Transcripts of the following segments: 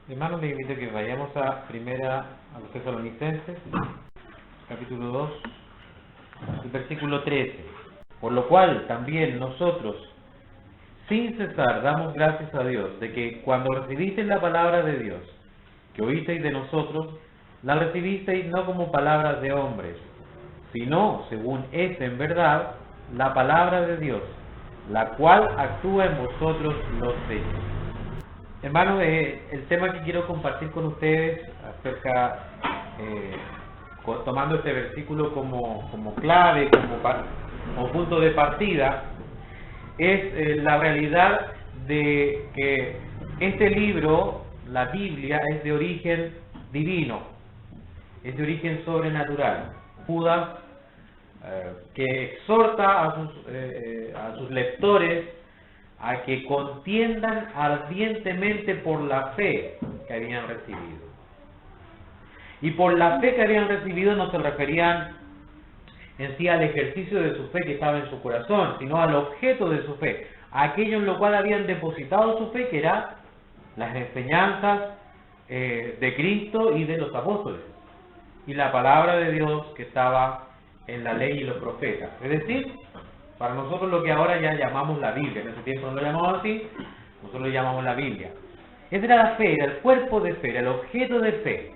Hermanos, les invito a que vayamos a los Tesalonicenses, capítulo 2, el versículo 13. Por lo cual también nosotros, sin cesar, damos gracias a Dios de que cuando recibisteis la palabra de Dios, que oísteis de nosotros, la recibisteis no como palabras de hombres, sino, según es en verdad, la palabra de Dios, la cual actúa en vosotros los hechos. Hermanos, el tema que quiero compartir con ustedes acerca, tomando este versículo como clave, como punto de partida, es la realidad de que este libro, la Biblia, es de origen divino, es de origen sobrenatural. Judas, que exhorta a sus lectores a que contiendan ardientemente por la fe que habían recibido. Y por la fe que habían recibido no se referían en sí al ejercicio de su fe que estaba en su corazón, sino al objeto de su fe, a aquello en lo cual habían depositado su fe, que eran las enseñanzas de Cristo y de los apóstoles, y la palabra de Dios que estaba en la ley y los profetas. Es decir, para nosotros lo que ahora ya llamamos la Biblia, en ese tiempo no lo llamamos así, nosotros lo llamamos la Biblia. Esa era la fe, era el cuerpo de fe, era el objeto de fe.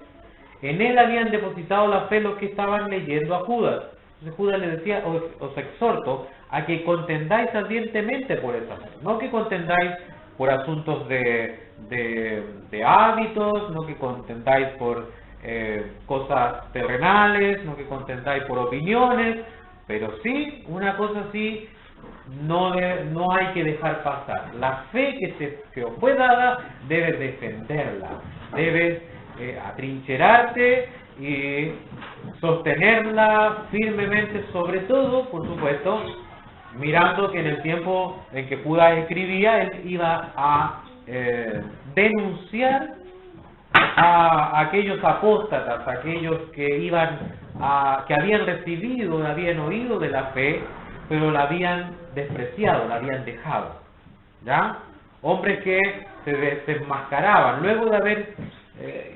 En él habían depositado la fe los que estaban leyendo a Judas. Entonces Judas le decía, os exhorto a que contendáis ardientemente por esa fe, no que contendáis por asuntos de hábitos, no que contendáis por cosas terrenales, no que contendáis por opiniones, pero sí, una cosa sí, no hay que dejar pasar. La fe que os fue dada, debes defenderla, debes atrincherarte y sostenerla firmemente, sobre todo, por supuesto, mirando que en el tiempo en que Judas escribía, él iba a denunciar a aquellos apóstatas, a aquellos que habían recibido, habían oído de la fe, pero la habían despreciado, la habían dejado, ¿ya? Hombres que se desenmascaraban luego de haber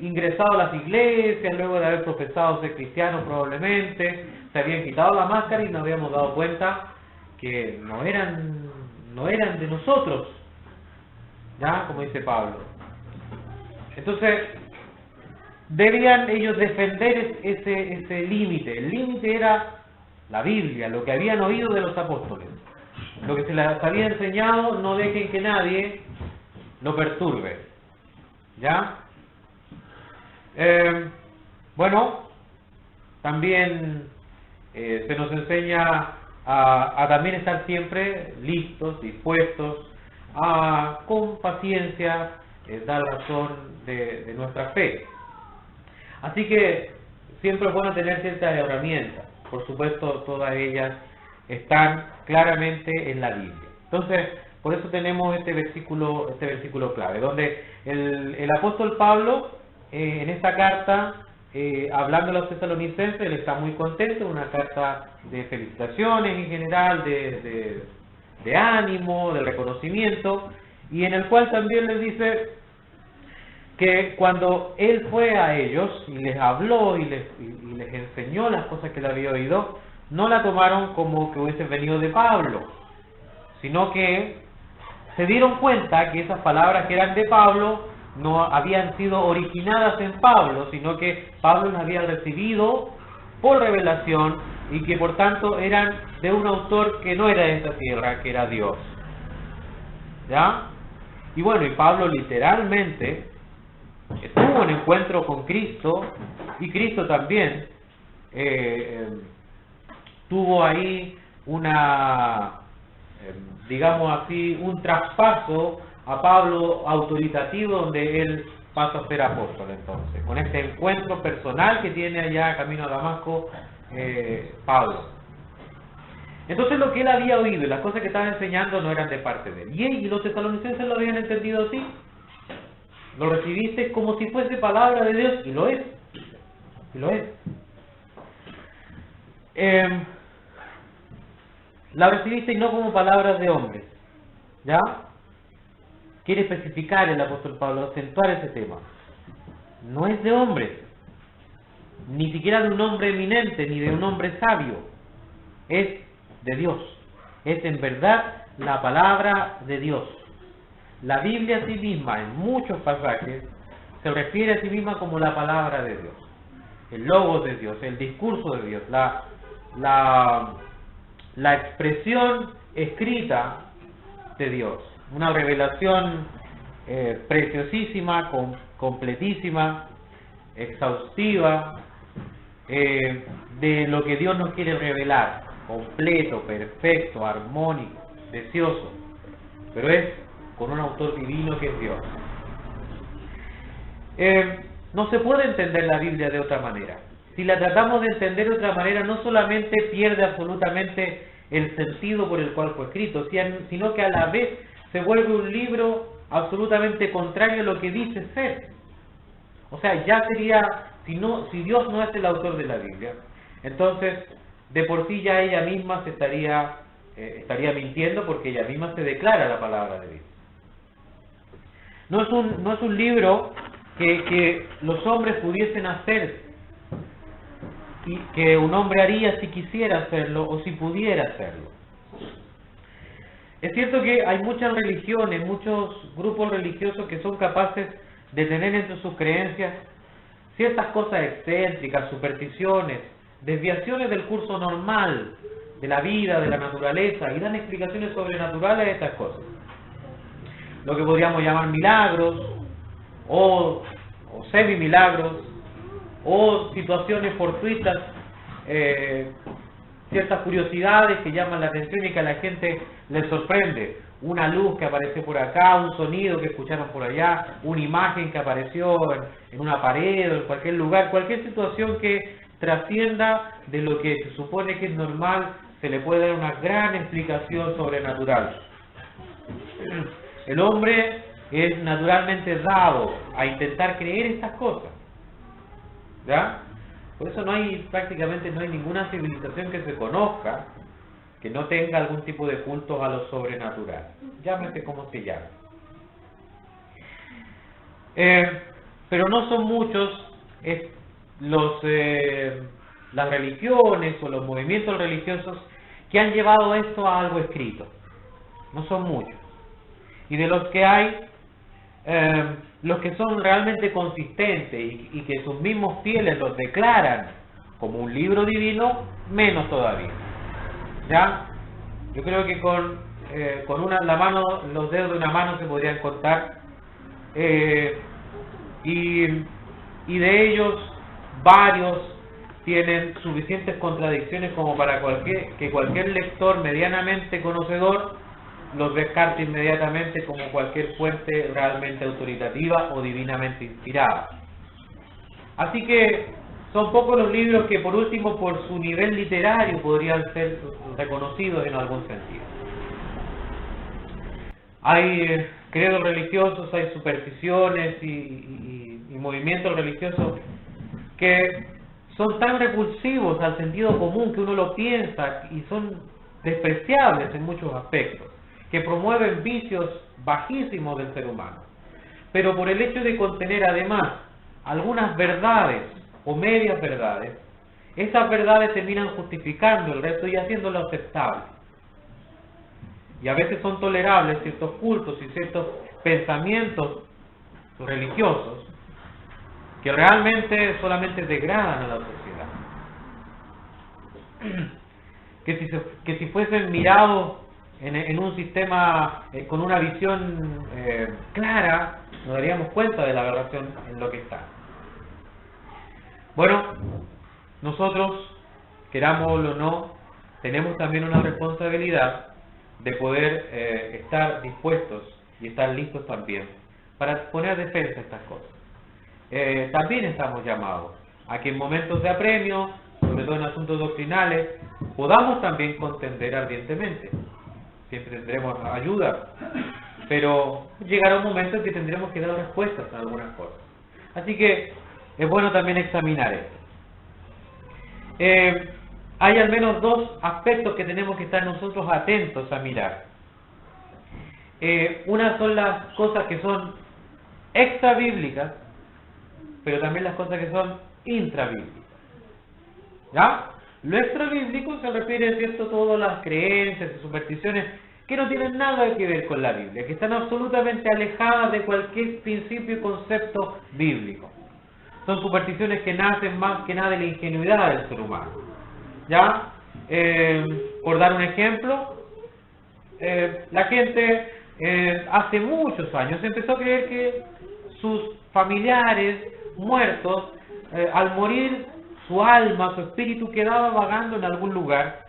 ingresado a las iglesias, luego de haber profesado ser cristianos probablemente, se habían quitado la máscara y nos habíamos dado cuenta que no eran de nosotros, ¿ya? Como dice Pablo. Entonces, debían ellos defender ese límite. El límite era la Biblia, lo que habían oído de los apóstoles. Lo que se les había enseñado, no dejen que nadie lo perturbe. ¿Ya? Bueno, también se nos enseña a también estar siempre listos, dispuestos, con paciencia, dar razón de nuestra fe. Así que siempre es bueno tener ciertas herramientas. Por supuesto, todas ellas están claramente en la Biblia. Entonces, por eso tenemos este versículo clave, donde el apóstol Pablo, en esta carta, hablando a los tesalonicenses, él está muy contento, una carta de felicitaciones en general, de ánimo, de reconocimiento, y en el cual también les dice que cuando él fue a ellos y les habló y les enseñó las cosas que le había oído, no la tomaron como que hubiesen venido de Pablo, sino que se dieron cuenta que esas palabras que eran de Pablo no habían sido originadas en Pablo, sino que Pablo las había recibido por revelación y que por tanto eran de un autor que no era de esta tierra, que era Dios. ¿Ya? Y bueno, y Pablo literalmente tuvo un encuentro con Cristo, y Cristo también tuvo ahí digamos así, un traspaso a Pablo autoritativo, donde él pasa a ser apóstol. Entonces, con este encuentro personal que tiene allá camino a Damasco Pablo. Entonces, lo que él había oído y las cosas que estaba enseñando no eran de parte de él, y los tesalonicenses lo habían entendido así. Lo recibiste como si fuese palabra de Dios, y lo es. Y lo es. La recibiste y no como palabras de hombres. ¿Ya? Quiere especificar el apóstol Pablo, acentuar ese tema. no es de hombres, ni siquiera de un hombre eminente, ni de un hombre sabio, es de Dios. Es en verdad la palabra de Dios. La Biblia a sí misma, en muchos pasajes, se refiere a sí misma como la palabra de Dios, el logos de Dios, el discurso de Dios, la expresión escrita de Dios, una revelación preciosísima, completísima, exhaustiva, de lo que Dios nos quiere revelar, completo, perfecto, armónico, deseoso, pero es con un autor divino que es Dios. No se puede entender la Biblia de otra manera. Si la tratamos de entender de otra manera, no solamente pierde absolutamente el sentido por el cual fue escrito, sino que a la vez se vuelve un libro absolutamente contrario a lo que dice ser. O sea, ya sería, si Dios no es el autor de la Biblia, entonces de por sí ya ella misma se estaría mintiendo, porque ella misma se declara la palabra de Dios. No es un libro que los hombres pudiesen hacer, y que un hombre haría si quisiera hacerlo o si pudiera hacerlo. Es cierto que hay muchas religiones, muchos grupos religiosos que son capaces de tener entre sus creencias ciertas cosas excéntricas, supersticiones, desviaciones del curso normal de la vida, de la naturaleza, y dan explicaciones sobrenaturales a estas cosas. Lo que podríamos llamar milagros, o semimilagros, o situaciones fortuitas, ciertas curiosidades que llaman la atención y que a la gente les sorprende. Una luz que apareció por acá, un sonido que escucharon por allá, una imagen que apareció en una pared o en cualquier lugar, cualquier situación que trascienda de lo que se supone que es normal, se le puede dar una gran explicación sobrenatural. El hombre es naturalmente dado a intentar creer estas cosas, ¿ya? Por eso prácticamente no hay ninguna civilización que se conozca que no tenga algún tipo de cultos a lo sobrenatural, llámese como se llame. Pero no son muchos las religiones o los movimientos religiosos que han llevado esto a algo escrito. No son muchos. Y de los que hay, los que son realmente consistentes y que sus mismos fieles los declaran como un libro divino, menos todavía. ¿Ya? Yo creo que con los dedos de una mano se podrían contar, y de ellos varios tienen suficientes contradicciones como para que cualquier lector medianamente conocedor los descarte inmediatamente como cualquier fuente realmente autoritativa o divinamente inspirada. Así que son pocos los libros que, por último, por su nivel literario podrían ser reconocidos en algún sentido. Hay credos religiosos, hay supersticiones y movimientos religiosos que son tan repulsivos al sentido común que uno lo piensa, y son despreciables en muchos aspectos, que promueven vicios bajísimos del ser humano. Pero por el hecho de contener además algunas verdades o medias verdades, esas verdades terminan justificando el resto y haciéndolo aceptable. Y a veces son tolerables ciertos cultos y ciertos pensamientos religiosos que realmente solamente degradan a la sociedad. Que si fuesen mirados en un sistema con una visión clara, nos daríamos cuenta de la aberración en lo que está. Bueno, nosotros, querámoslo o no, tenemos también una responsabilidad de poder estar dispuestos y estar listos también para poner defensa a estas cosas. También estamos llamados a que en momentos de apremio, sobre todo en asuntos doctrinales, podamos también contender ardientemente. Siempre tendremos ayuda, pero llegará un momento en que tendremos que dar respuestas a algunas cosas. Así que es bueno también examinar esto. Hay al menos dos aspectos que tenemos que estar nosotros atentos a mirar. Una son las cosas que son extra bíblicas pero también las cosas que son intrabíblicas. ¿Ya? Lo extrabíblico se refiere, ¿cierto?, a todas las creencias y supersticiones que no tienen nada que ver con la Biblia, que están absolutamente alejadas de cualquier principio y concepto bíblico. Son supersticiones que nacen más que nada de la ingenuidad del ser humano. ¿Ya? Por dar un ejemplo, la gente hace muchos años empezó a creer que sus familiares muertos, al morir, su alma, su espíritu quedaba vagando en algún lugar,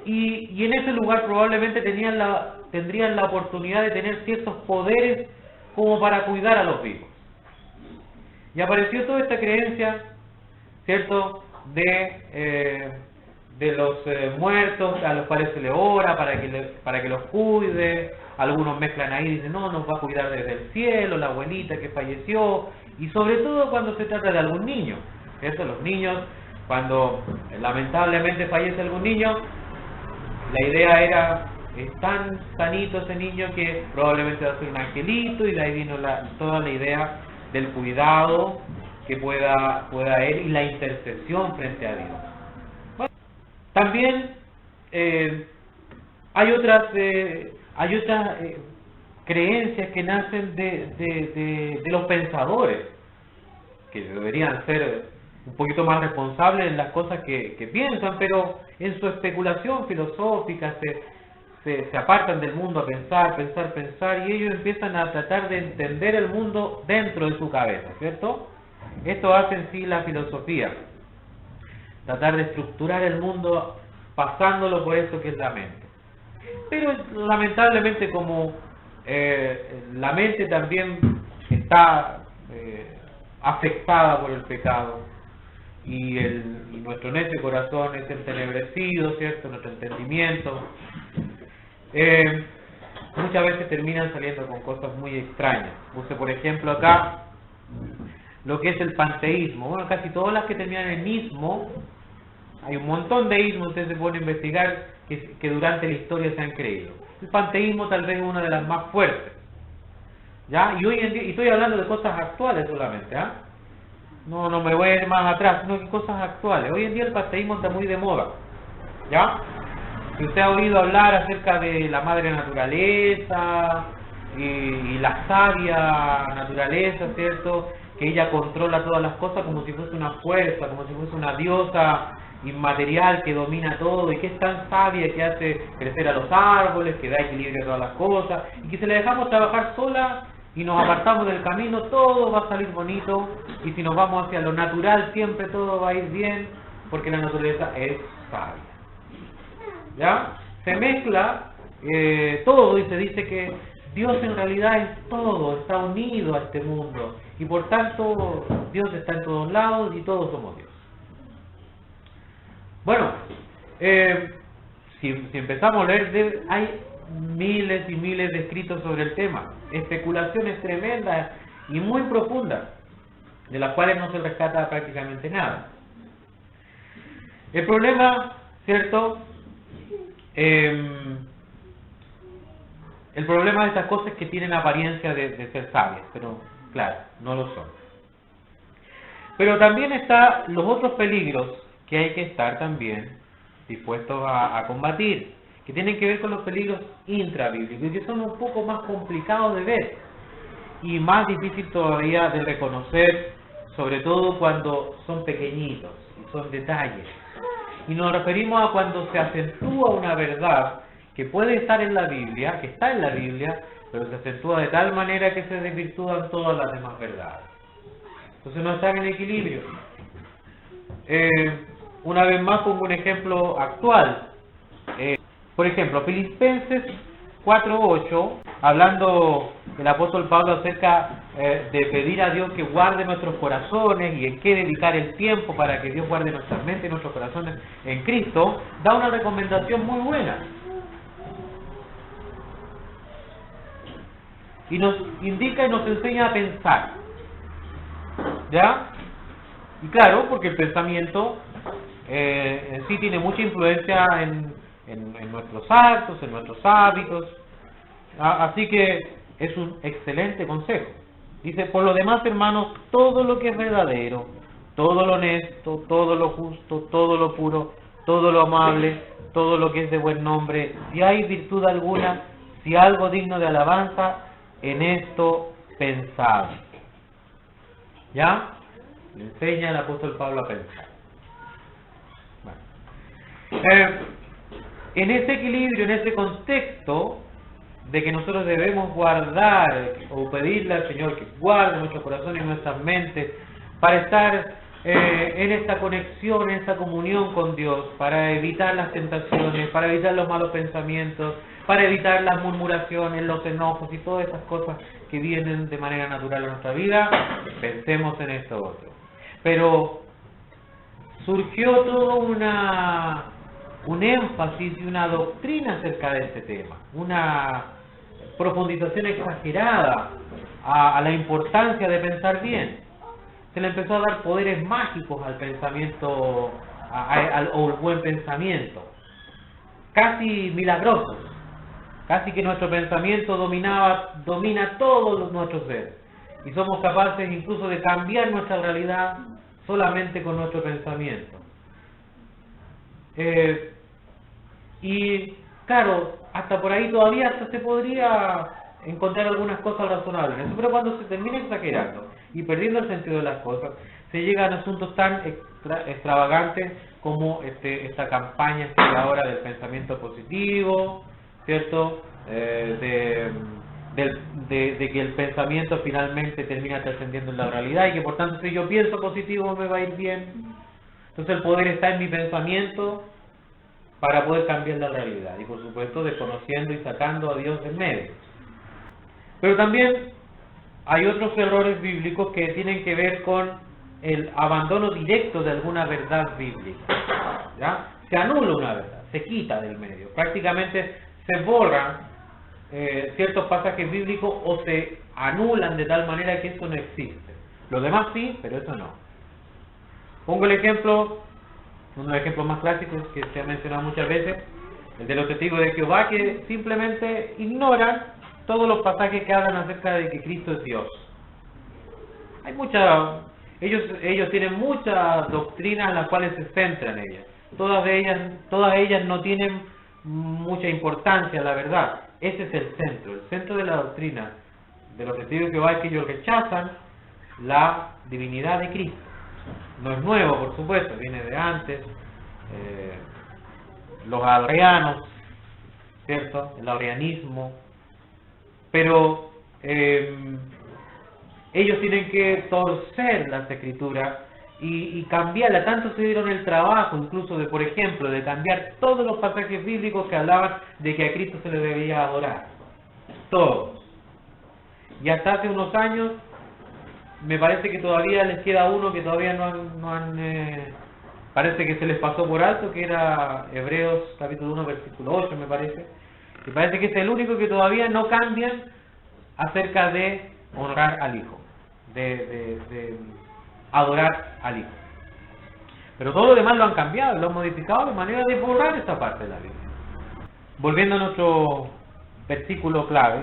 y en ese lugar probablemente tendrían la oportunidad de tener ciertos poderes como para cuidar a los vivos. Y apareció toda esta creencia, ¿cierto?, de los muertos a los cuales se le ora para que los cuide. Algunos mezclan ahí y dicen, no, nos va a cuidar desde el cielo, la abuelita que falleció, y sobre todo cuando se trata de algún niño. ¿Cierto? Los niños, cuando lamentablemente fallece algún niño, la idea era, es tan sanito ese niño que probablemente va a ser un angelito, y de ahí vino toda la idea del cuidado que pueda él y la intercesión frente a Dios. Bueno, también hay otras creencias que nacen de los pensadores, que deberían ser un poquito más responsables en las cosas que piensan, pero en su especulación filosófica se apartan del mundo a pensar, y ellos empiezan a tratar de entender el mundo dentro de su cabeza, ¿cierto? Esto hace en sí la filosofía, tratar de estructurar el mundo pasándolo por eso que es la mente. Pero lamentablemente, como la mente también está afectada por el pecado, y nuestro necio corazón es entenebrecido, ¿cierto?, nuestro entendimiento, muchas veces terminan saliendo con cosas muy extrañas. Puse por ejemplo acá lo que es el panteísmo. Bueno, casi todas las que terminan en ismo, hay un montón de ismos, ustedes se pueden investigar, que durante la historia se han creído. El panteísmo tal vez es una de las más fuertes, ¿ya? Y hoy en día, y estoy hablando de cosas actuales solamente, ¿ah? No me voy a ir más atrás, sino que cosas actuales. Hoy en día el panteísmo está muy de moda, ¿ya? Si usted ha oído hablar acerca de la madre naturaleza y la sabia naturaleza, ¿cierto?, que ella controla todas las cosas como si fuese una fuerza, como si fuese una diosa inmaterial que domina todo, y que es tan sabia que hace crecer a los árboles, que da equilibrio a todas las cosas, y que si le dejamos trabajar sola y nos apartamos del camino, todo va a salir bonito, y si nos vamos hacia lo natural siempre todo va a ir bien, porque la naturaleza es sabia. ¿Ya? Se mezcla todo, y se dice que Dios en realidad es todo, está unido a este mundo, y por tanto Dios está en todos lados y todos somos Dios. Bueno, si empezamos a leer, hay miles y miles de escritos sobre el tema, especulaciones tremendas y muy profundas, de las cuales no se rescata prácticamente nada. El problema, ¿cierto?, el problema de estas cosas es que tienen apariencia de ser sabias, pero claro, no lo son. Pero también están los otros peligros que hay que estar también dispuestos a combatir, que tienen que ver con los peligros intrabíblicos, y que son un poco más complicados de ver y más difícil todavía de reconocer, sobre todo cuando son pequeñitos y son detalles. Y nos referimos a cuando se acentúa una verdad que puede estar en la Biblia, que está en la Biblia, pero se acentúa de tal manera que se desvirtúan todas las demás verdades. Entonces no están en equilibrio. Una vez más pongo un ejemplo actual. Por ejemplo, Filipenses 4:8, hablando el apóstol Pablo acerca de pedir a Dios que guarde nuestros corazones y en qué dedicar el tiempo para que Dios guarde nuestras mentes y nuestros corazones en Cristo, da una recomendación muy buena. Y nos indica y nos enseña a pensar. ¿Ya? Y claro, porque el pensamiento en sí tiene mucha influencia en nuestros actos, en nuestros hábitos. Así que es un excelente consejo. Dice, por lo demás, hermanos, todo lo que es verdadero, todo lo honesto, todo lo justo, todo lo puro, todo lo amable, todo lo que es de buen nombre, si hay virtud alguna, si algo digno de alabanza, en esto pensad. ¿Ya? Le enseña el apóstol Pablo a pensar. Bueno. En ese equilibrio, en ese contexto de que nosotros debemos guardar o pedirle al Señor que guarde nuestro corazón y nuestras mentes para estar en esta conexión, en esta comunión con Dios, para evitar las tentaciones, para evitar los malos pensamientos, para evitar las murmuraciones, los enojos y todas esas cosas que vienen de manera natural a nuestra vida, pensemos en esto otro. Pero surgió todo un énfasis y una doctrina acerca de este tema, una profundización exagerada a la importancia de pensar bien. Se le empezó a dar poderes mágicos al pensamiento, o al buen pensamiento, casi milagrosos, casi que nuestro pensamiento domina todo nuestro ser, y somos capaces incluso de cambiar nuestra realidad solamente con nuestro pensamiento. Y claro, hasta por ahí todavía hasta se podría encontrar algunas cosas razonables, pero cuando se termina exagerando y perdiendo el sentido de las cosas, se llegan a asuntos tan extravagantes como esta campaña que hay ahora del pensamiento positivo, ¿cierto? De que el pensamiento finalmente termina trascendiendo en la realidad y que por tanto si yo pienso positivo me va a ir bien. Entonces el poder está en mi pensamiento para poder cambiar la realidad y por supuesto desconociendo y sacando a Dios del medio. Pero también hay otros errores bíblicos que tienen que ver con el abandono directo de alguna verdad bíblica, ¿ya? Se anula una verdad, se quita del medio, prácticamente se borran ciertos pasajes bíblicos o se anulan de tal manera que eso no existe. Lo demás sí, pero eso no. Pongo el ejemplo, uno de los ejemplos más clásicos que se ha mencionado muchas veces, el de los testigos de Jehová, que simplemente ignoran todos los pasajes que hablan acerca de que Cristo es Dios. Hay ellos tienen muchas doctrinas en las cuales se centran ellas. Todas ellas no tienen mucha importancia, la verdad. Ese es el centro de la doctrina de los testigos de Jehová, es que ellos rechazan la divinidad de Cristo. No es nuevo, por supuesto, viene de antes. Los arrianos, ¿cierto? El arrianismo. Pero ellos tienen que torcer las escrituras y cambiarla. Tanto se dieron el trabajo, incluso por ejemplo, de cambiar todos los pasajes bíblicos que hablaban de que a Cristo se le debía adorar. Todos. Y hasta hace unos años, me parece que todavía les queda uno que todavía no han parece que se les pasó por alto, que era Hebreos capítulo 1 versículo 8, me parece. Y parece que es el único que todavía no cambian acerca de honrar al Hijo, de adorar al Hijo. Pero todo lo demás lo han cambiado, lo han modificado de manera de borrar esta parte de la Biblia. Volviendo a nuestro versículo clave,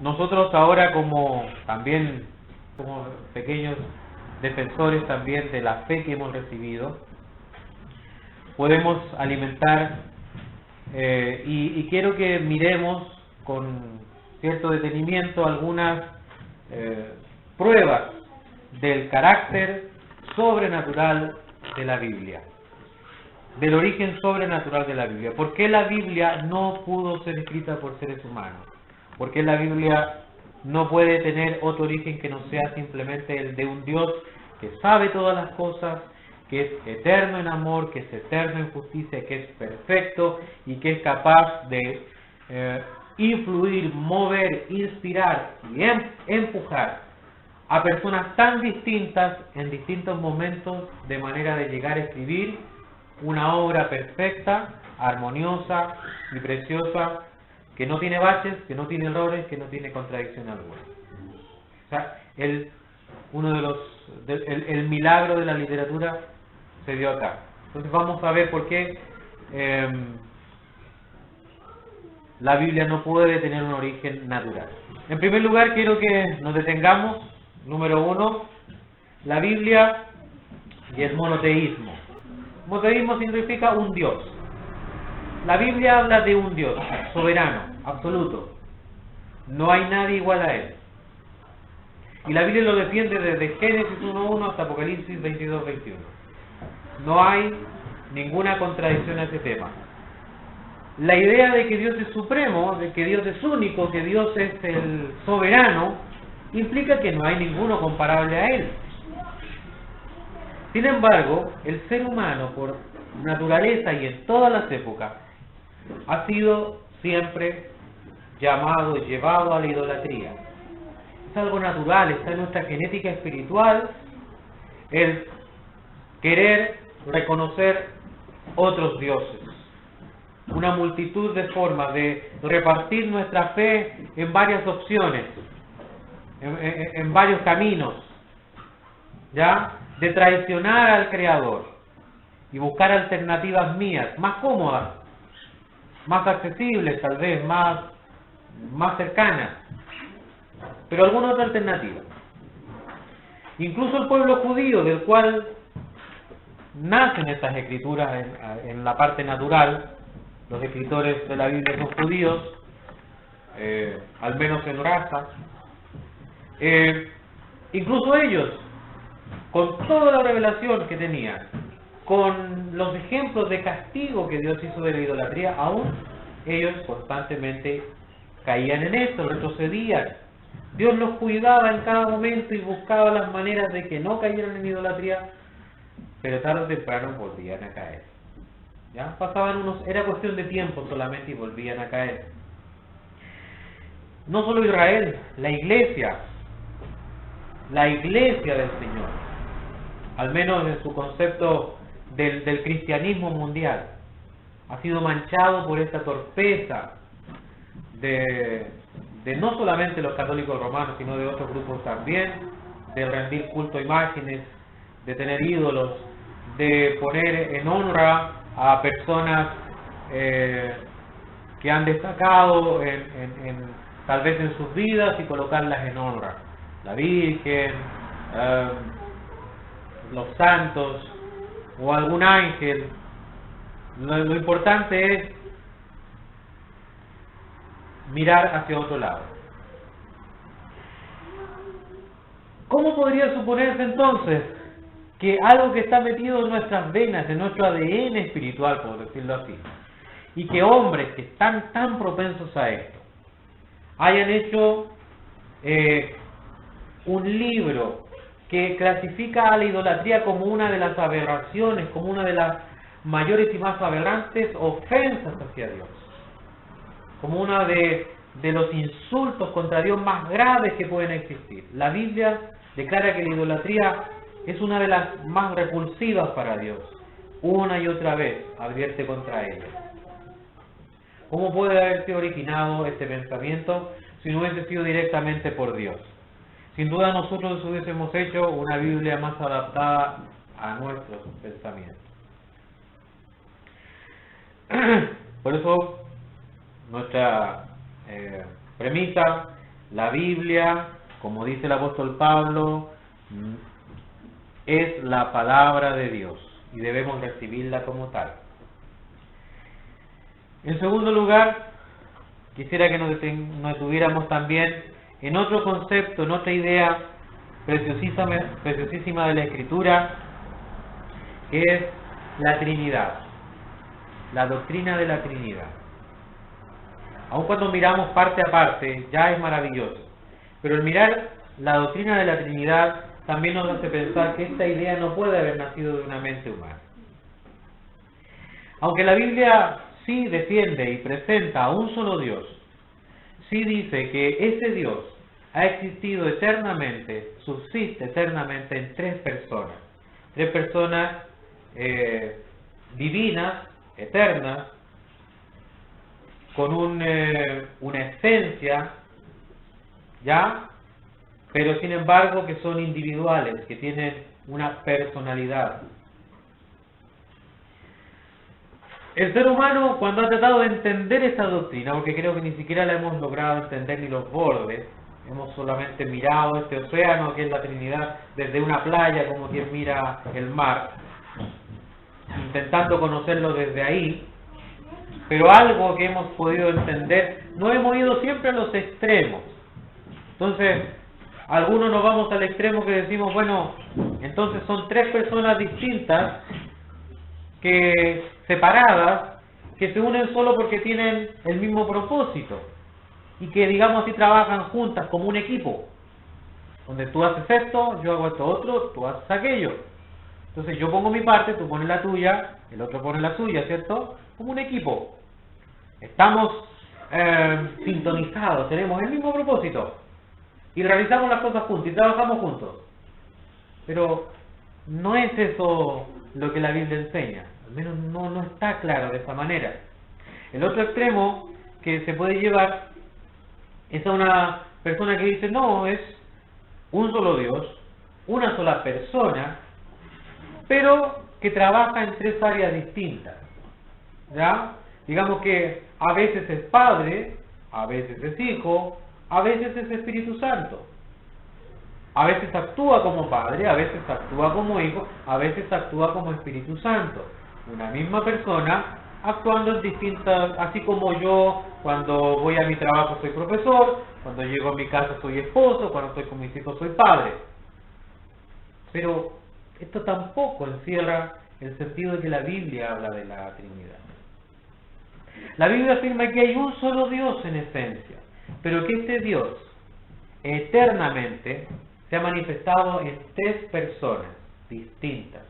nosotros ahora como pequeños defensores también de la fe que hemos recibido, podemos alimentar y quiero que miremos con cierto detenimiento algunas pruebas del carácter sobrenatural de la Biblia, del origen sobrenatural de la Biblia. ¿Por qué la Biblia no pudo ser escrita por seres humanos? ¿Por qué la Biblia no puede tener otro origen que no sea simplemente el de un Dios que sabe todas las cosas, que es eterno en amor, que es eterno en justicia, que es perfecto y que es capaz de influir, mover, inspirar y empujar a personas tan distintas en distintos momentos de manera de llegar a escribir una obra perfecta, armoniosa y preciosa, que no tiene baches, que no tiene errores, que no tiene contradicción alguna? O sea, el milagro de la literatura se dio acá. Entonces vamos a ver por qué la Biblia no puede tener un origen natural. En primer lugar, quiero que nos detengamos, número 1, la Biblia y el monoteísmo. Monoteísmo significa un Dios. La Biblia habla de un Dios soberano, absoluto. No hay nadie igual a Él. Y la Biblia lo defiende desde Génesis 1:1 hasta Apocalipsis 22:21. No hay ninguna contradicción a ese tema. La idea de que Dios es supremo, de que Dios es único, que Dios es el soberano, implica que no hay ninguno comparable a Él. Sin embargo, el ser humano, por naturaleza y en todas las épocas, ha sido siempre llamado y llevado a la idolatría. Es algo natural, está en nuestra genética espiritual el querer reconocer otros dioses. Una multitud de formas de repartir nuestra fe en varias opciones, en varios caminos, ¿ya? De traicionar al Creador y buscar alternativas mías, más cómodas, más accesibles tal vez, más cercanas, pero alguna otra alternativa. Incluso el pueblo judío, del cual nacen estas escrituras en la parte natural, los escritores de la Biblia son judíos, al menos en raza, incluso ellos, con toda la revelación que tenían, con los ejemplos de castigo que Dios hizo de la idolatría, aún ellos constantemente caían en esto, retrocedían. Dios los cuidaba en cada momento y buscaba las maneras de que no cayeran en idolatría, pero tarde o temprano volvían a caer. ¿Ya? Era cuestión de tiempo solamente y volvían a caer. No solo Israel, la iglesia del Señor, al menos en su concepto del cristianismo mundial, ha sido manchado por esta torpeza de no solamente los católicos romanos, sino de otros grupos también, de rendir culto a imágenes, de tener ídolos, de poner en honra a personas que han destacado tal vez en sus vidas y colocarlas en honra. La Virgen, los santos o algún ángel. Lo importante es mirar hacia otro lado. ¿Cómo podría suponerse entonces que algo que está metido en nuestras venas, en nuestro ADN espiritual, por decirlo así, y que hombres que están tan propensos a esto, hayan hecho un libro que clasifica a la idolatría como una de las aberraciones, como una de las mayores y más aberrantes ofensas hacia Dios, como una de los insultos contra Dios más graves que pueden existir? La Biblia declara que la idolatría es una de las más repulsivas para Dios. Una y otra vez advierte contra ella. ¿Cómo puede haberse originado este pensamiento si no hubiese sido directamente por Dios? Sin duda nosotros hubiésemos hecho una Biblia más adaptada a nuestros pensamientos. Por eso nuestra premisa, la Biblia, como dice el apóstol Pablo, es la palabra de Dios y debemos recibirla como tal. En segundo lugar, quisiera que nos detuviéramos también en otro concepto, en otra idea preciosísima de la Escritura, que es la Trinidad, la doctrina de la Trinidad. Aun cuando miramos parte a parte, ya es maravilloso, pero el mirar la doctrina de la Trinidad también nos hace pensar que esta idea no puede haber nacido de una mente humana. Aunque la Biblia sí defiende y presenta a un solo Dios, sí dice que ese Dios ha existido eternamente, subsiste eternamente en tres personas divinas, eternas, con una esencia, ¿ya? Pero sin embargo que son individuales, que tienen una personalidad. El ser humano, cuando ha tratado de entender esa doctrina, porque creo que ni siquiera la hemos logrado entender ni los bordes, hemos solamente mirado este océano que es la Trinidad desde una playa, como quien mira el mar, intentando conocerlo desde ahí, pero algo que hemos podido entender, no hemos ido siempre a los extremos. Entonces, algunos nos vamos al extremo que decimos, bueno, entonces son tres personas distintas, separadas, que se unen solo porque tienen el mismo propósito y que, digamos así, trabajan juntas como un equipo, donde tú haces esto, yo hago esto otro, tú haces aquello. Entonces yo pongo mi parte, tú pones la tuya, el otro pone la suya, ¿cierto? Como un equipo. Estamos sintonizados, tenemos el mismo propósito y realizamos las cosas juntos y trabajamos juntos. Pero no es eso lo que la Biblia enseña, al menos no está claro de esa manera. El otro extremo que se puede llevar es a una persona que dice, no, es un solo Dios, una sola persona, pero que trabaja en tres áreas distintas, ¿ya? Digamos que a veces es Padre, a veces es Hijo, a veces es Espíritu Santo. A veces actúa como Padre, a veces actúa como Hijo, a veces actúa como Espíritu Santo. Una misma persona actuando en distintas, así como yo cuando voy a mi trabajo soy profesor, cuando llego a mi casa soy esposo, cuando estoy con mis hijos soy padre. Pero esto tampoco encierra el sentido de que la Biblia habla de la Trinidad. La Biblia afirma que hay un solo Dios en esencia, pero que este Dios eternamente se ha manifestado en tres personas distintas,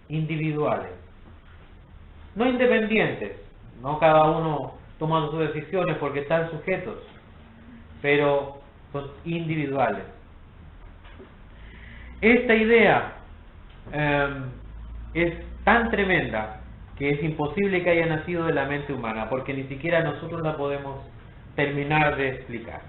individuales, no independientes, no cada uno tomando sus decisiones porque están sujetos, pero son individuales. Esta idea es tan tremenda que es imposible que haya nacido de la mente humana, porque ni siquiera nosotros la podemos terminar de explicar.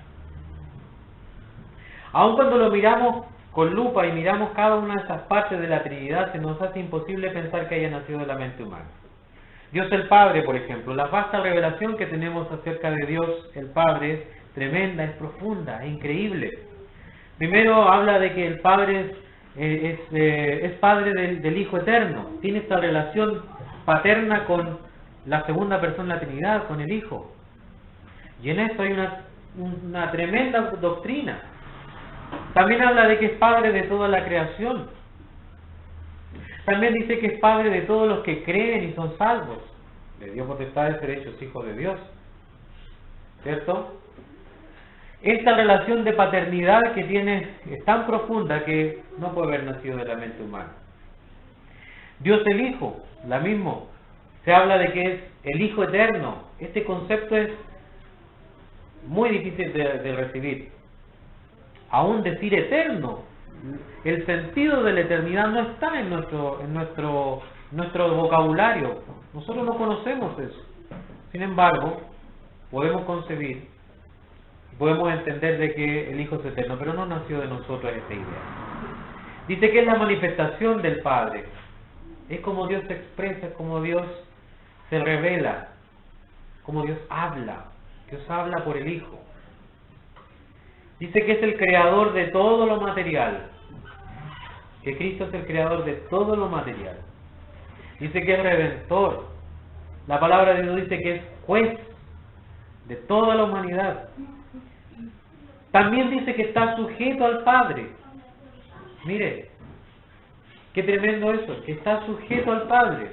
Aun cuando lo miramos con lupa y miramos cada una de esas partes de la Trinidad, se nos hace imposible pensar que haya nacido de la mente humana. Dios el Padre, por ejemplo, la vasta revelación que tenemos acerca de Dios el Padre es tremenda, es profunda, es increíble. Primero habla de que el Padre es Padre del Hijo Eterno, tiene esta relación paterna con la segunda persona de la Trinidad, con el Hijo. Y en esto hay una tremenda doctrina. También habla de que es Padre de toda la creación. También dice que es Padre de todos los que creen y son salvos. Le dio potestad de ser hechos hijos de Dios. ¿Cierto? Esta relación de paternidad que tiene es tan profunda que no puede haber nacido de la mente humana. Dios el Hijo, la mismo. Se habla de que es el Hijo Eterno. Este concepto es muy difícil de recibir. Aún decir eterno, el sentido de la eternidad no está en nuestro vocabulario. Nosotros no conocemos eso. Sin embargo, podemos concebir, podemos entender de que el Hijo es eterno, pero no nació de nosotros esta idea. Dice que es la manifestación del Padre. Es como Dios se expresa, es como Dios se revela, como Dios habla. Dios habla por el Hijo. Dice que es el creador de todo lo material, que Cristo es el creador de todo lo material. Dice que es redentor. La palabra de Dios dice que es juez de toda la humanidad. También dice que está sujeto al Padre. Mire, qué tremendo eso, que está sujeto al Padre.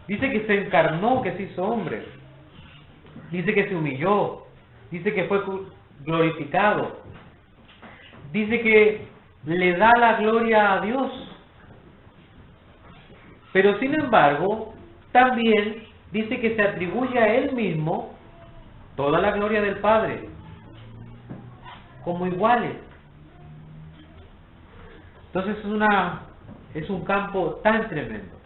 Dice que se encarnó, que se hizo hombre. Dice que se humilló. Dice que fue glorificado. Dice que le da la gloria a Dios. Pero sin embargo, también dice que se atribuye a Él mismo toda la gloria del Padre, como iguales. Entonces es un campo tan tremendo.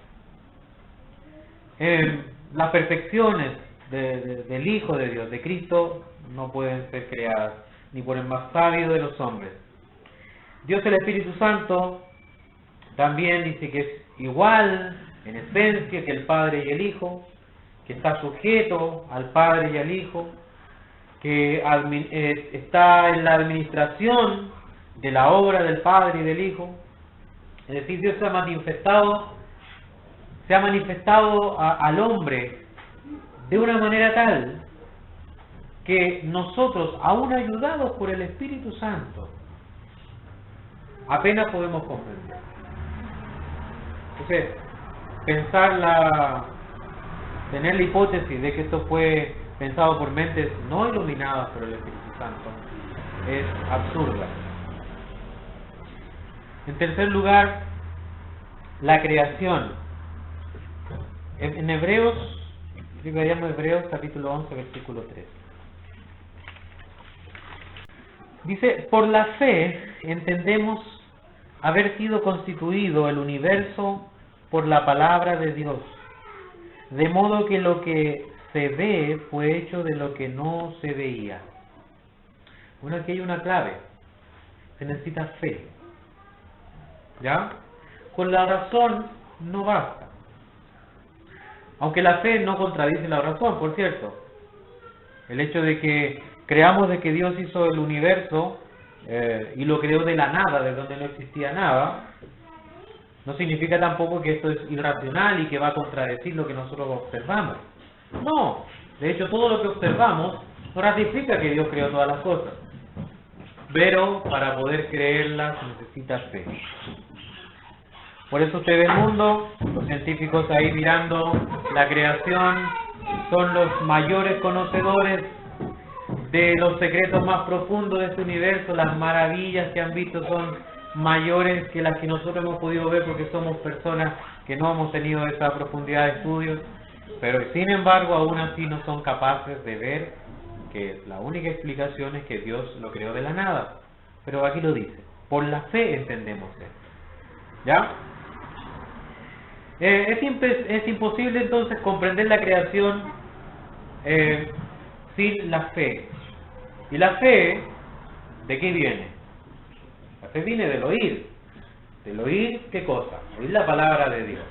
Las perfecciones del Hijo de Dios, de Cristo, no pueden ser creadas ni por el más sabio de los hombres. Dios el Espíritu Santo también dice que es igual en esencia que el Padre y el Hijo, que está sujeto al Padre y al Hijo, que está en la administración de la obra del Padre y del Hijo. Es decir, Dios se ha manifestado al hombre de una manera tal que nosotros, aún ayudados por el Espíritu Santo, apenas podemos comprender. Entonces, tener la hipótesis de que esto fue pensado por mentes no iluminadas por el Espíritu Santo es absurda. En tercer lugar, la creación. En Hebreos, explicaríamos Hebreos capítulo 11, versículo 3. Dice, por la fe entendemos haber sido constituido el universo por la palabra de Dios, de modo que lo que se ve fue hecho de lo que no se veía. Bueno, aquí hay una clave. Se necesita fe. ¿Ya? Con la razón no basta. Aunque la fe no contradice la razón, por cierto. El hecho de que creamos de que Dios hizo el universo y lo creó de la nada, de donde no existía nada, no significa tampoco que esto es irracional y que va a contradecir lo que nosotros observamos. No, de hecho todo lo que observamos no ratifica que Dios creó todas las cosas. Pero para poder creerlas necesita fe. Por eso usted ve el mundo, los científicos ahí mirando la creación, son los mayores conocedores de los secretos más profundos de este universo. Las maravillas que han visto son mayores que las que nosotros hemos podido ver porque somos personas que no hemos tenido esa profundidad de estudios, pero sin embargo aún así no son capaces de ver que la única explicación es que Dios lo creó de la nada. Pero aquí lo dice, por la fe entendemos esto. ¿Ya? Es imposible entonces comprender la creación sin la fe. ¿Y la fe de qué viene? La fe viene del oír. ¿Del oír qué cosa? Oír la palabra de Dios.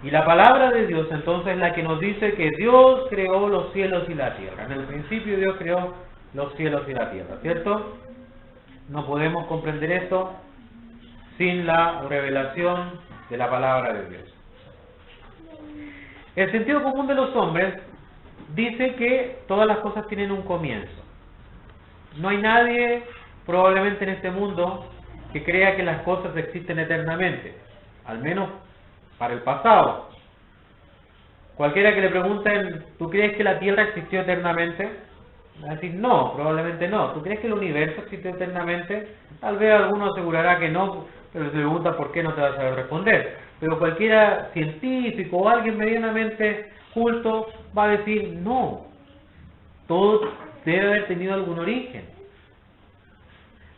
Y la palabra de Dios entonces es la que nos dice que Dios creó los cielos y la tierra. En el principio Dios creó los cielos y la tierra, ¿cierto? No podemos comprender esto sin la revelación de la palabra de Dios. El sentido común de los hombres dice que todas las cosas tienen un comienzo. No hay nadie probablemente en este mundo que crea que las cosas existen eternamente, al menos para el pasado. Cualquiera que le pregunten, ¿tú crees que la Tierra existió eternamente? Va a decir, no, probablemente no. ¿Tú crees que el universo existió eternamente? Tal vez alguno asegurará que no, pero si le pregunta por qué no te va a saber responder. Pero cualquiera científico o alguien medianamente culto va a decir, no, todo debe haber tenido algún origen.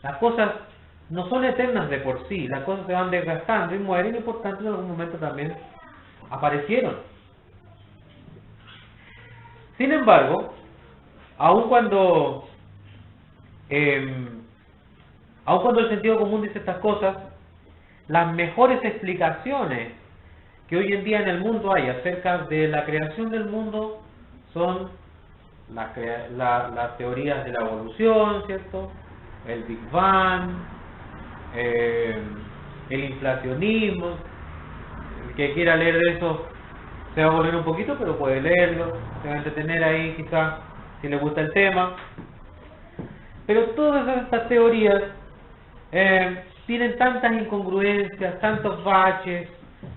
Las cosas no son eternas de por sí, las cosas se van desgastando y mueren y por tanto en algún momento también aparecieron. Sin embargo, aun cuando el sentido común dice estas cosas, las mejores explicaciones que hoy en día en el mundo hay acerca de la creación del mundo son las teorías de la evolución, ¿cierto? El Big Bang, el inflacionismo. El que quiera leer de eso se va a volver un poquito, pero puede leerlo, se va a entretener ahí quizás si le gusta el tema. Pero todas estas teorías tienen tantas incongruencias, tantos baches,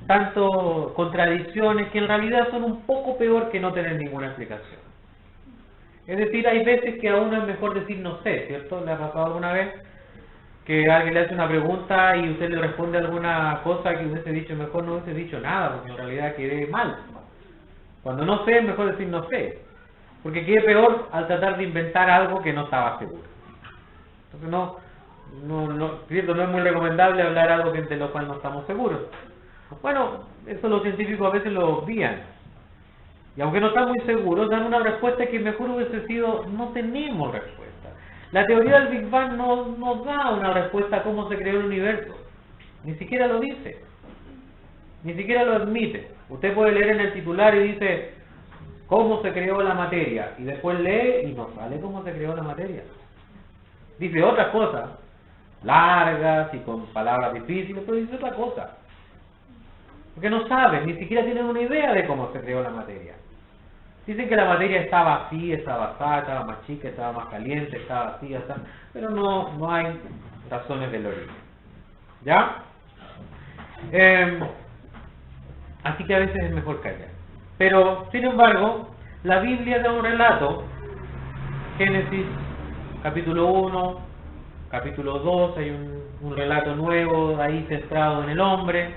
tantas contradicciones, que en realidad son un poco peor que no tener ninguna explicación. Es decir, hay veces que a uno es mejor decir no sé, ¿cierto? ¿Le ha pasado alguna vez que alguien le hace una pregunta y usted le responde alguna cosa que hubiese dicho mejor no hubiese dicho nada, porque en realidad quedé mal? Cuando no sé, es mejor decir no sé, porque quede peor al tratar de inventar algo que no estaba seguro. Entonces ¿cierto? No es muy recomendable hablar algo de lo cual no estamos seguros. Bueno, eso los científicos a veces lo obvian. Y aunque no están muy seguros, dan una respuesta que mejor hubiese sido, no tenemos respuesta. La teoría del Big Bang no nos da una respuesta a cómo se creó el universo. Ni siquiera lo dice. Ni siquiera lo admite. Usted puede leer en el titular y dice cómo se creó la materia, y después lee y no sale cómo se creó la materia. Dice otras cosas, largas y con palabras difíciles, pero dice otra cosa. Porque no saben, ni siquiera tienen una idea de cómo se creó la materia. Dicen que la materia estaba así, estaba así, estaba más chica, estaba más caliente, estaba así, así, pero no hay razones del origen. ¿Ya? Así que a veces es mejor callar. Pero, sin embargo, la Biblia da un relato, Génesis capítulo 1, capítulo 2, hay un relato nuevo ahí centrado en el hombre,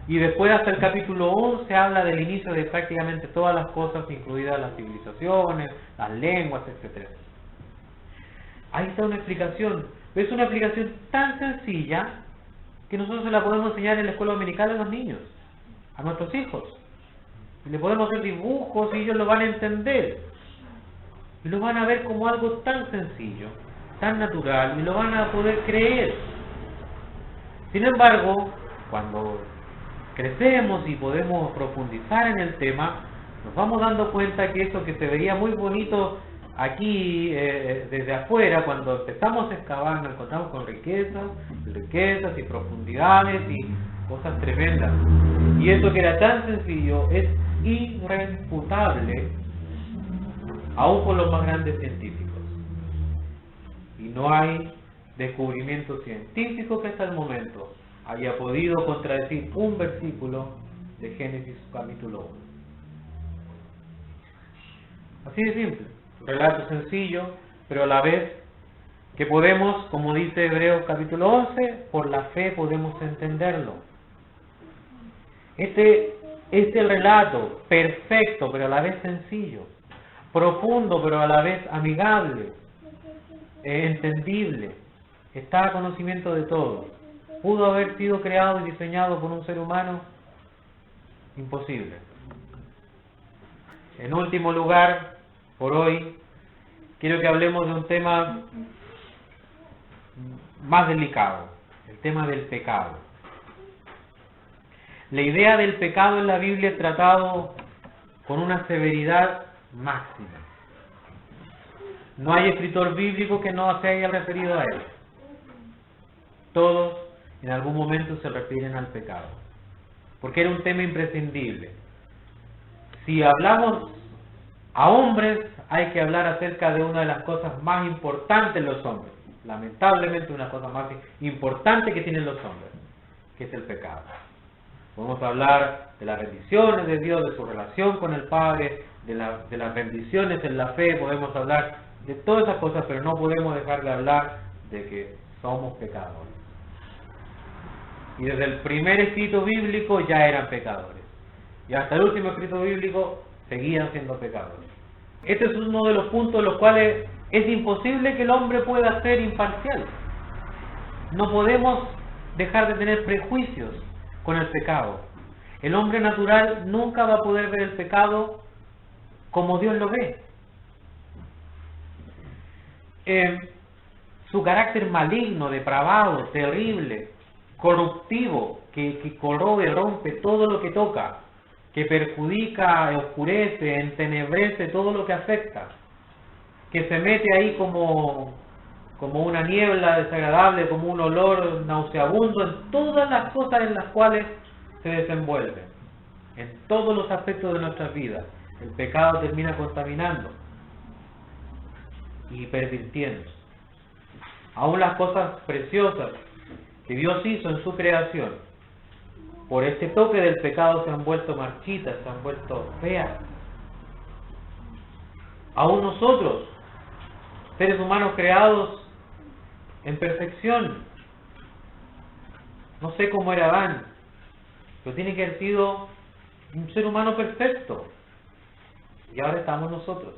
y después hasta el capítulo 11 habla del inicio de prácticamente todas las cosas, incluidas las civilizaciones, las lenguas, etc. Ahí está una explicación, pero es una explicación tan sencilla que nosotros se la podemos enseñar en la escuela dominical a los niños, a nuestros hijos. Y le podemos hacer dibujos y ellos lo van a entender. Y lo van a ver como algo tan sencillo, tan natural, y lo van a poder creer. Sin embargo, cuando crecemos y podemos profundizar en el tema, nos vamos dando cuenta que eso que se veía muy bonito aquí desde afuera, cuando empezamos a excavar, nos encontramos con riquezas y profundidades y cosas tremendas. Y eso que era tan sencillo es irrefutable, aún por los más grandes científicos. Y no hay descubrimiento científico que hasta el momento haya podido contradecir un versículo de Génesis capítulo 1. Así de simple, un relato sencillo, pero a la vez que podemos, como dice Hebreos capítulo 11, por la fe podemos entenderlo. Este relato perfecto, pero a la vez sencillo, profundo, pero a la vez amigable, entendible, está a conocimiento de todos. ¿Pudo haber sido creado y diseñado por un ser humano? Imposible. En último lugar, por hoy, quiero que hablemos de un tema más delicado, el tema del pecado. La idea del pecado en la Biblia es tratado con una severidad máxima. No hay escritor bíblico que no se haya referido a él. Todos en algún momento se refieren al pecado, porque era un tema imprescindible. Si hablamos a hombres, hay que hablar acerca de una de las cosas más importantes en los hombres, lamentablemente una cosa más importante que tienen los hombres, que es el pecado. Podemos hablar de las bendiciones de Dios, de su relación con el Padre, de las bendiciones en la fe, podemos hablar de todas esas cosas, pero no podemos dejar de hablar de que somos pecadores. Y desde el primer escrito bíblico ya eran pecadores. Y hasta el último escrito bíblico seguían siendo pecadores. Este es uno de los puntos en los cuales es imposible que el hombre pueda ser imparcial. No podemos dejar de tener prejuicios con el pecado. El hombre natural nunca va a poder ver el pecado como Dios lo ve. Su carácter maligno, depravado, terrible, corruptivo, que corroe, rompe todo lo que toca, que perjudica, oscurece, entenebrece todo lo que afecta, que se mete ahí como una niebla desagradable, como un olor nauseabundo en todas las cosas en las cuales se desenvuelve, en todos los aspectos de nuestras vidas. El pecado termina contaminando y pervirtiendo. Aún las cosas preciosas que Dios hizo en su creación, por este toque del pecado se han vuelto marchitas, se han vuelto feas. Aún nosotros, seres humanos creados en perfección, no sé cómo era Adán, pero tiene que haber sido un ser humano perfecto. Y ahora estamos nosotros.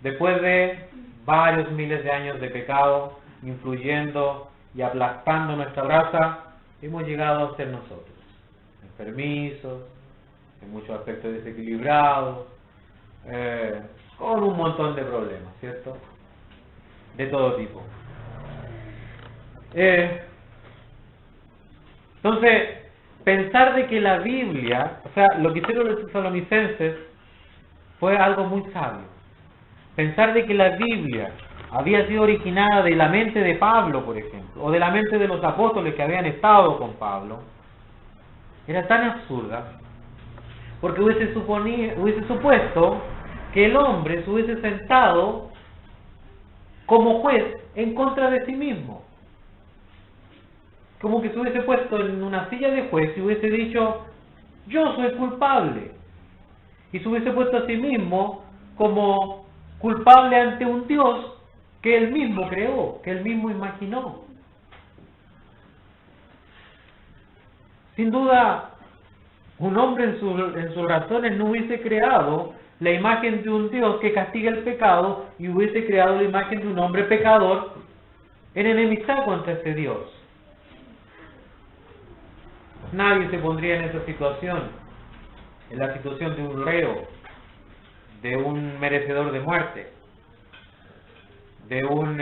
Después de varios miles de años de pecado, influyendo y aplastando nuestra raza, hemos llegado a ser nosotros, enfermizos, en muchos aspectos desequilibrados, con un montón de problemas, ¿cierto? De todo tipo. Entonces, pensar de que la Biblia, o sea, lo que hicieron los tesalonicenses fue algo muy sabio. Pensar de que la Biblia había sido originada de la mente de Pablo, por ejemplo, o de la mente de los apóstoles que habían estado con Pablo, era tan absurda, porque hubiese supuesto que el hombre se hubiese sentado como juez en contra de sí mismo. Como que se hubiese puesto en una silla de juez y hubiese dicho, yo soy culpable. Y se hubiese puesto a sí mismo como culpable ante un Dios que él mismo creó, que él mismo imaginó. Sin duda, un hombre en sus razones no hubiese creado la imagen de un Dios que castiga el pecado y hubiese creado la imagen de un hombre pecador en enemistad contra ese Dios. Nadie se pondría en esa situación, en la situación de un reo, de un merecedor de muerte, de un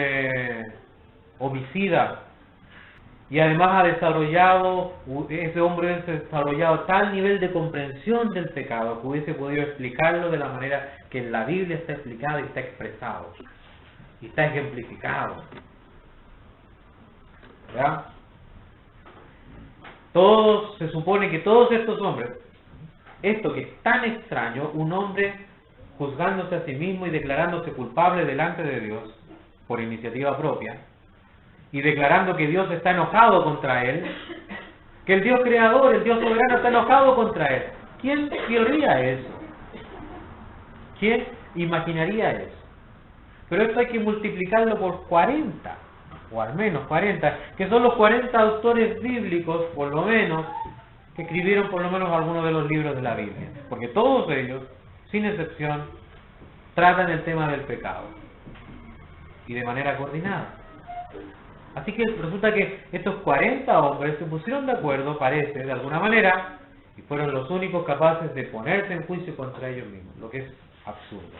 homicida. Y además ese hombre ha desarrollado tal nivel de comprensión del pecado que hubiese podido explicarlo de la manera que en la Biblia está explicado y está expresado, y está ejemplificado. ¿Verdad? Se supone que todos estos hombres, esto que es tan extraño, un hombre juzgándose a sí mismo y declarándose culpable delante de Dios por iniciativa propia, y declarando que Dios está enojado contra él, que el Dios creador, el Dios soberano está enojado contra él. ¿Quién querría eso? ¿Quién imaginaría eso? Pero esto hay que multiplicarlo por 40, o al menos 40, que son los 40 autores bíblicos, por lo menos, que escribieron por lo menos algunos de los libros de la Biblia. Porque todos ellos, sin excepción, tratan el tema del pecado. Y de manera coordinada. Así que resulta que estos 40 hombres se pusieron de acuerdo, parece, de alguna manera, y fueron los únicos capaces de ponerse en juicio contra ellos mismos, lo que es absurdo.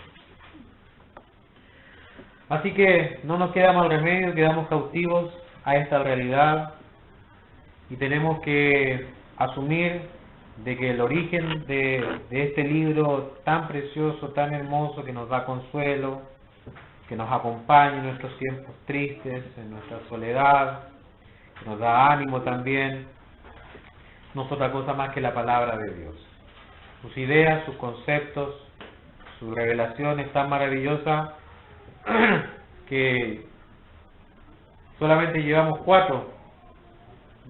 Así que no nos queda más remedio, quedamos cautivos a esta realidad y tenemos que asumir de que el origen de este libro tan precioso, tan hermoso, que nos da consuelo, que nos acompaña en nuestros tiempos tristes, en nuestra soledad, que nos da ánimo también, no es otra cosa más que la palabra de Dios. Sus ideas, sus conceptos, su revelación es tan maravillosa que solamente llevamos 4,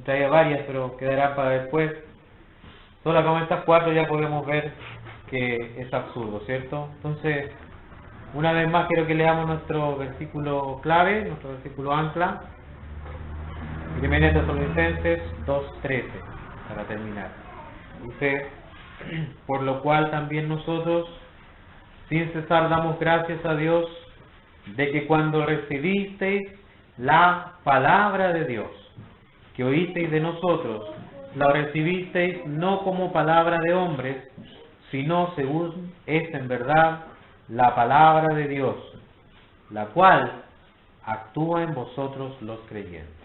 traía varias pero quedarán para después. Solo con estas 4 ya podemos ver que es absurdo, ¿cierto? Entonces, una vez más quiero que leamos nuestro versículo clave, nuestro versículo ancla, 1 Tesalonicenses 2:13, para terminar. Dice, por lo cual también nosotros, sin cesar, damos gracias a Dios de que cuando recibisteis la palabra de Dios, que oísteis de nosotros, la recibisteis no como palabra de hombres, sino según es en verdad la palabra de Dios, la cual actúa en vosotros los creyentes.